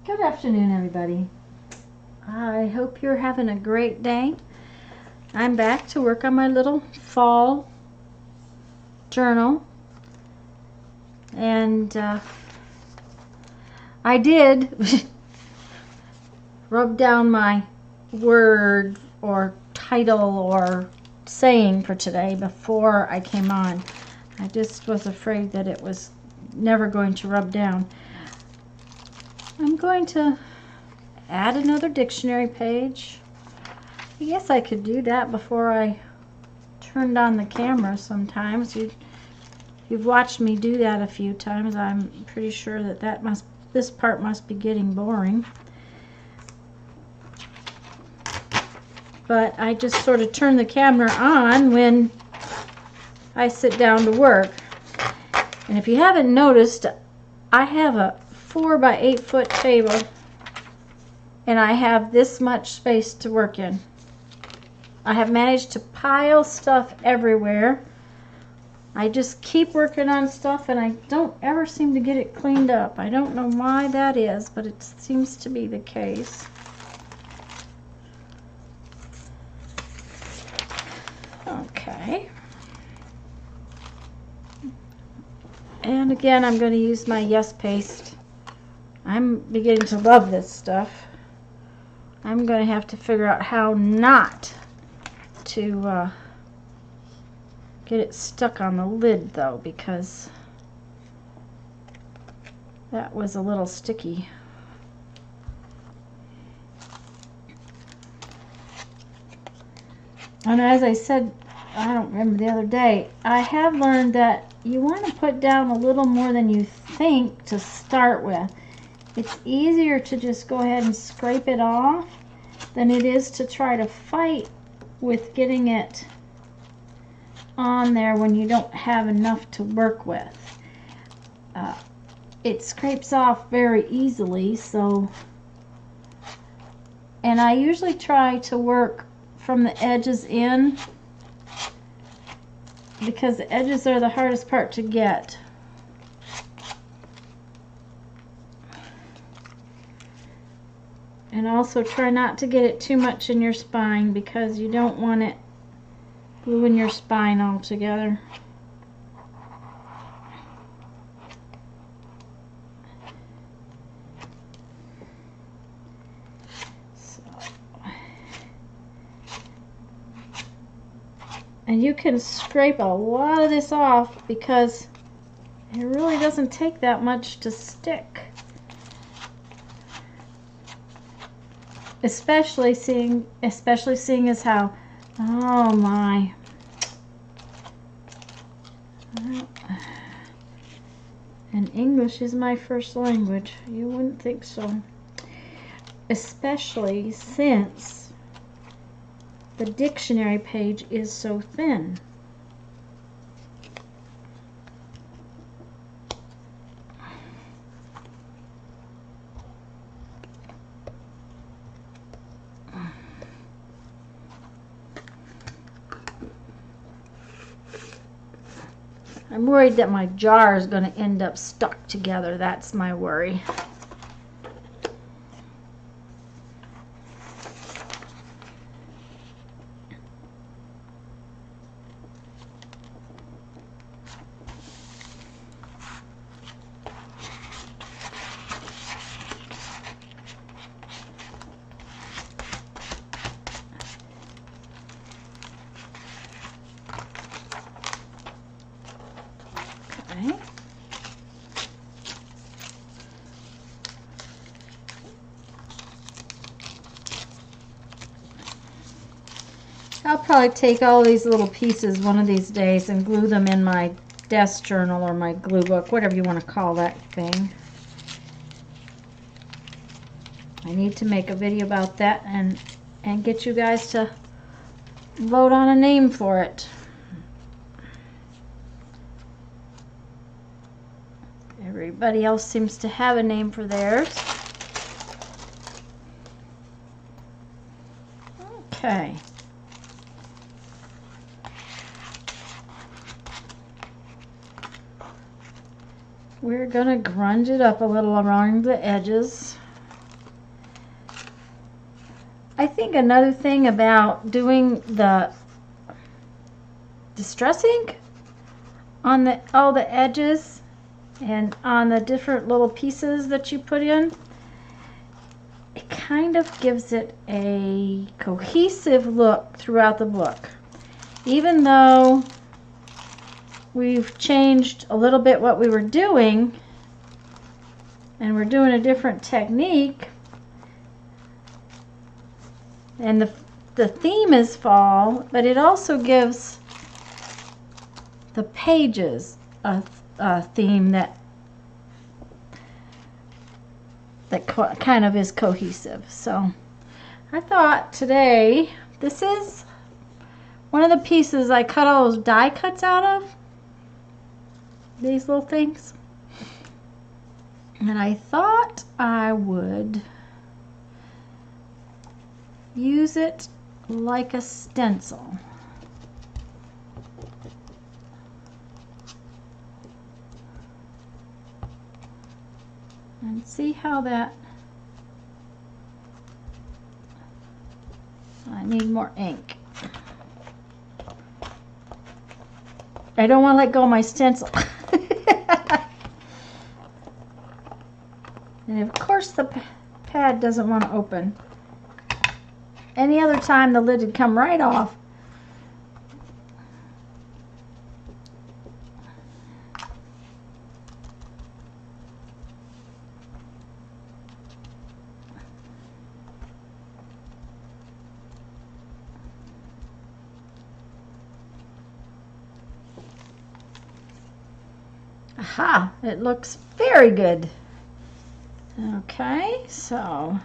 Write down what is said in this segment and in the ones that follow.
Good afternoon, everybody. I hope you're having a great day. I'm back to work on my little fall journal, and I did rub down my word or title or saying for today before I came on. I just was afraid that it was never going to rub down. I'm going to add another dictionary page. I guess I could do that before I turned on the camera sometimes. You've watched me do that a few times. I'm pretty sure that this part must be getting boring. But I just sort of turn the camera on when I sit down to work. And if you haven't noticed, I have a 4 by 8 foot table, and I have this much space to work in. I have managed to pile stuff everywhere. I just keep working on stuff and I don't ever seem to get it cleaned up. I don't know why that is, but it seems to be the case. Okay. And again, I'm going to use my Yes Paste. I'm beginning to love this stuff. I'm going to have to figure out how not to get it stuck on the lid, though, because that was a little sticky. And as I said, I don't remember the other day, I have learned that you want to put down a little more than you think to start with. It's easier to just go ahead and scrape it off than it is to try to fight with getting it on there when you don't have enough to work with. It scrapes off very easily, so, and I usually try to work from the edges in because the edges are the hardest part to get. And also try not to get it too much in your spine because you don't want it gluing your spine all together. So. And you can scrape a lot of this off because it really doesn't take that much to stick. Especially seeing as how, oh my, and English is my first language. You wouldn't think so. Especially since the dictionary page is so thin. I'm worried that my jar is going to end up stuck together. That's my worry. I'll probably take all these little pieces one of these days and glue them in my desk journal or my glue book, whatever you want to call that thing. I need to make a video about that and get you guys to vote on a name for it. Everybody else seems to have a name for theirs. Okay. We're gonna grunge it up a little around the edges. I think another thing about doing the distress ink on all the edges and on the different little pieces that you put in, it kind of gives it a cohesive look throughout the book. Even though we've changed a little bit what we were doing and we're doing a different technique, and the theme is fall, but it also gives the pages a theme that kind of is cohesive. So I thought today, this is one of the pieces I cut all those die cuts out of, these little things, and I thought I would use it like a stencil. And see how that, I need more ink. I don't want to let go of my stencil. And of course the pad doesn't want to open. Any other time the lid would come right off. Aha, it looks very good. Okay, so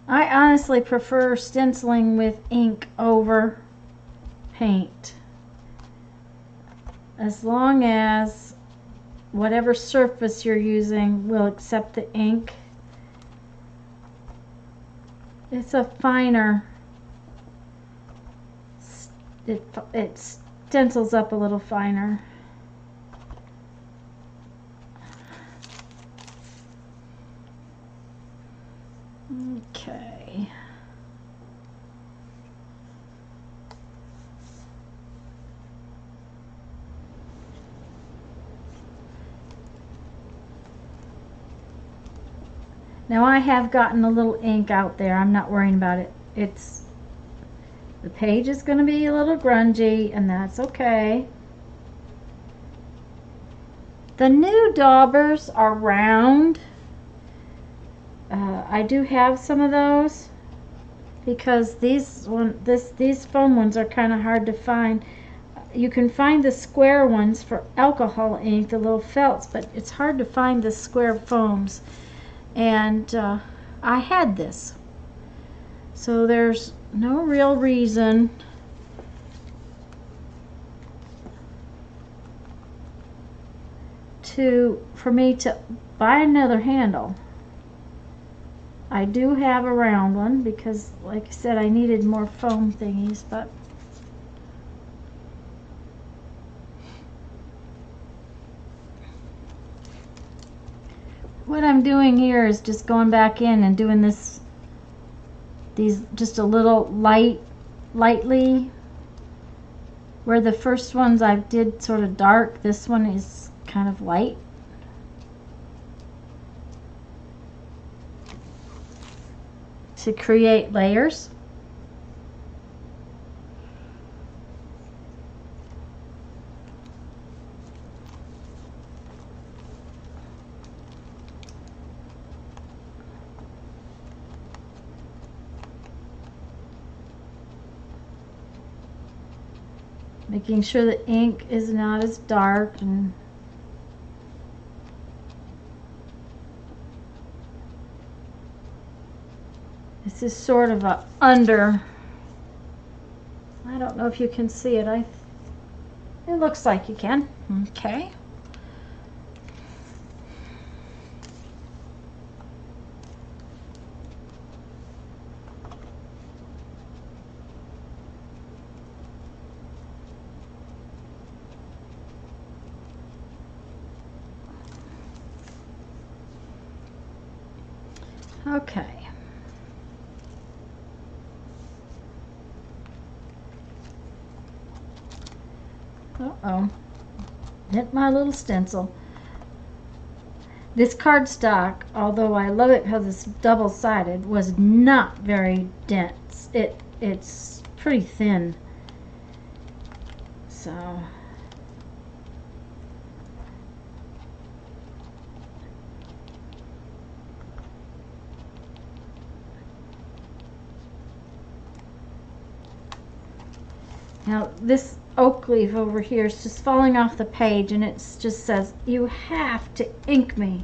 I honestly prefer stenciling with ink over paint, as long as whatever surface you're using will accept the ink. It's a finer, it stencils up a little finer. Okay. Now I have gotten a little ink out there. I'm not worrying about it. The page is going to be a little grungy, and that's okay. The new daubers are round. I do have some of those because these foam ones are kind of hard to find. You can find the square ones for alcohol ink, the little felts, but it's hard to find the square foams. And I had this, so there's no real reason for me to buy another handle. I do have a round one because, like I said, I needed more foam thingies, but what I'm doing here is just going back in and doing these just a little lightly, where the first ones I did sort of dark, this one is kind of light. To create layers. Making sure the ink is not as dark, and this is sort of a under. I don't know if you can see it. It looks like you can. Okay. Okay. Uh-oh. Hit my little stencil. This cardstock, although I love it because it's double-sided, was not very dense. It's pretty thin. So now this oak leaf over here is just falling off the page, and it just says, "You have to ink me."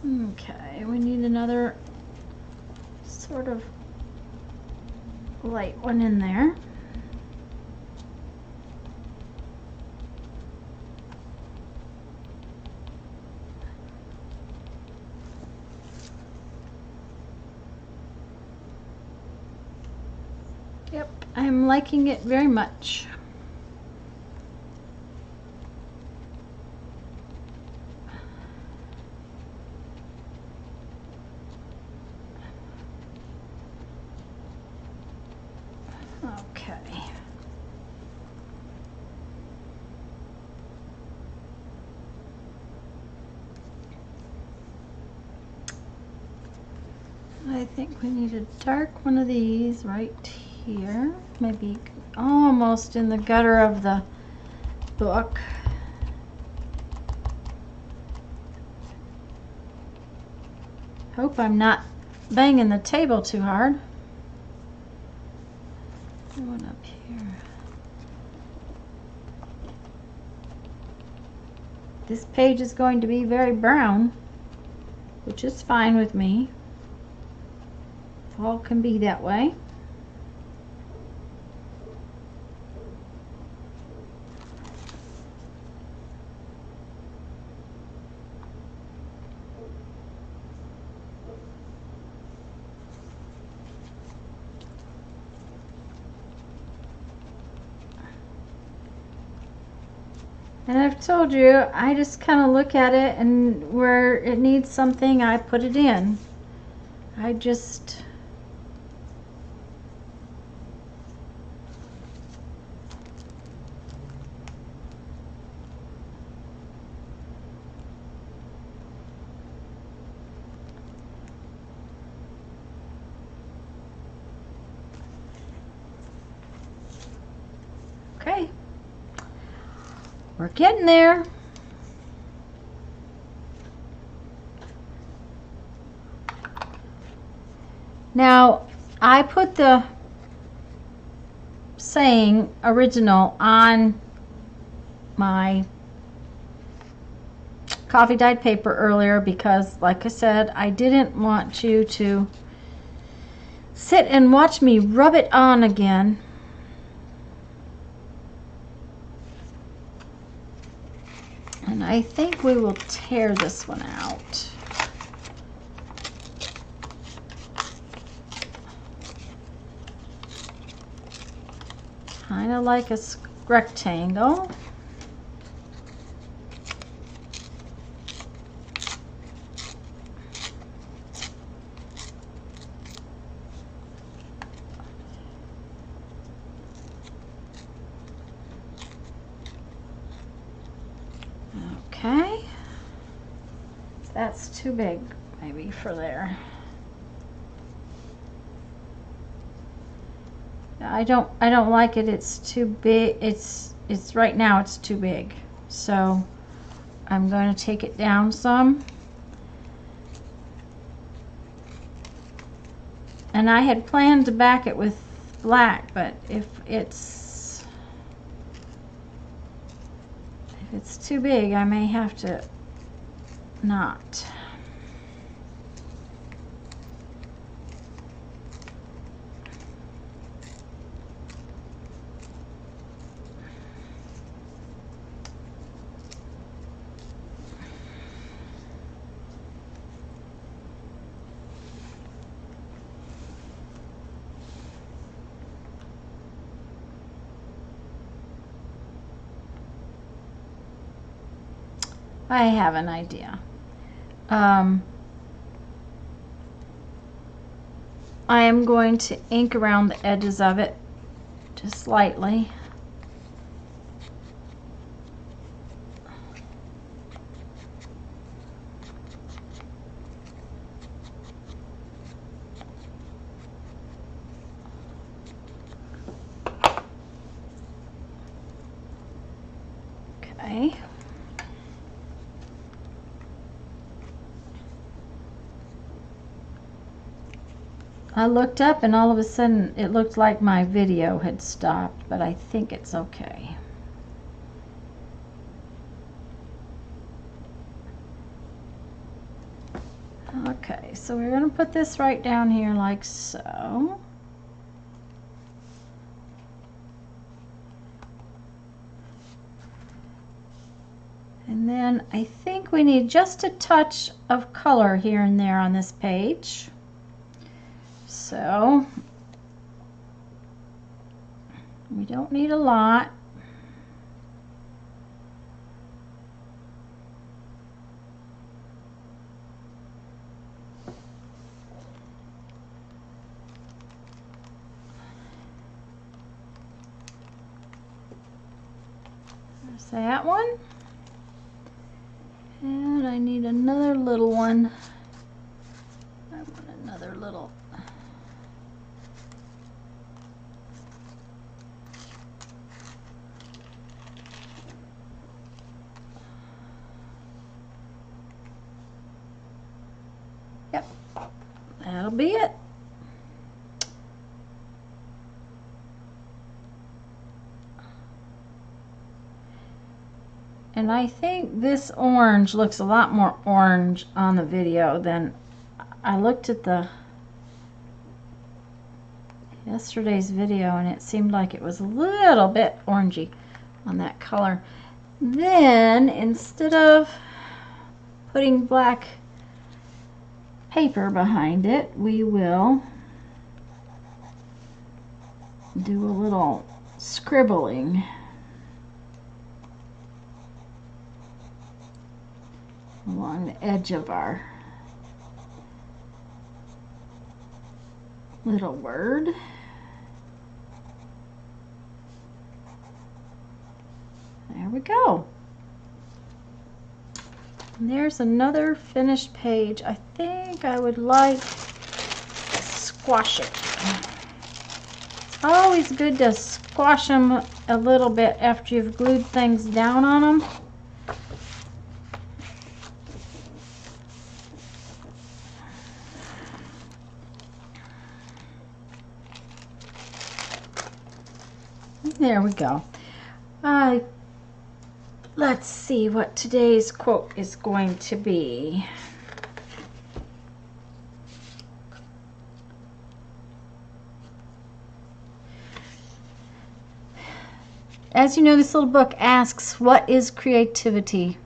Okay, we need another sort of light one in there. Yep, I'm liking it very much. Okay. I think we need a dark one of these right here, maybe almost in the gutter of the book. Hope I'm not banging the table too hard. One up here. This page is going to be very brown, which is fine with me. Fall can be that way. And I've told you, I just kind of look at it, and where it needs something, I put it in. I just... Okay. We're getting there. Now, I put the saying original on my coffee dyed paper earlier because, like I said, I didn't want you to sit and watch me rub it on again. And I think we will tear this one out. Kind of like a rectangle. Okay, that's too big maybe for there. I don't like it. It's too big. It's right now it's too big. So I'm going to take it down some. And I had planned to back it with black, but if it's too big, I may have to not. I have an idea. I am going to ink around the edges of it just lightly. Okay. I looked up and all of a sudden it looked like my video had stopped, but I think it's okay. Okay, so we're going to put this right down here like so. And then I think we need just a touch of color here and there on this page. So we don't need a lot. There's that one. And I need another little one. I want another little. Yep, that'll be it. And I think this orange looks a lot more orange on the video than I looked at yesterday's video, and it seemed like it was a little bit orangey on that color. Then instead of putting black paper behind it, we will do a little scribbling. Along the edge of our little word. There we go. And there's another finished page. I think I would like to squash it. It's always good to squash them a little bit after you've glued things down on them. There we go. Let's see what today's quote is going to be. As you know, this little book asks, what is creativity?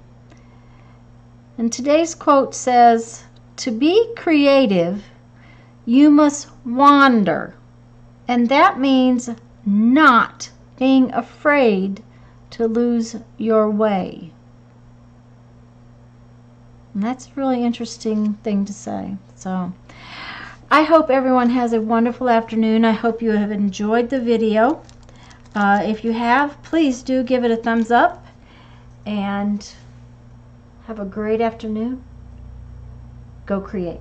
And today's quote says, to be creative, you must wander. And that means not being afraid to lose your way. And that's a really interesting thing to say. So I hope everyone has a wonderful afternoon. I hope you have enjoyed the video. If you have, please do give it a thumbs up and have a great afternoon. Go create.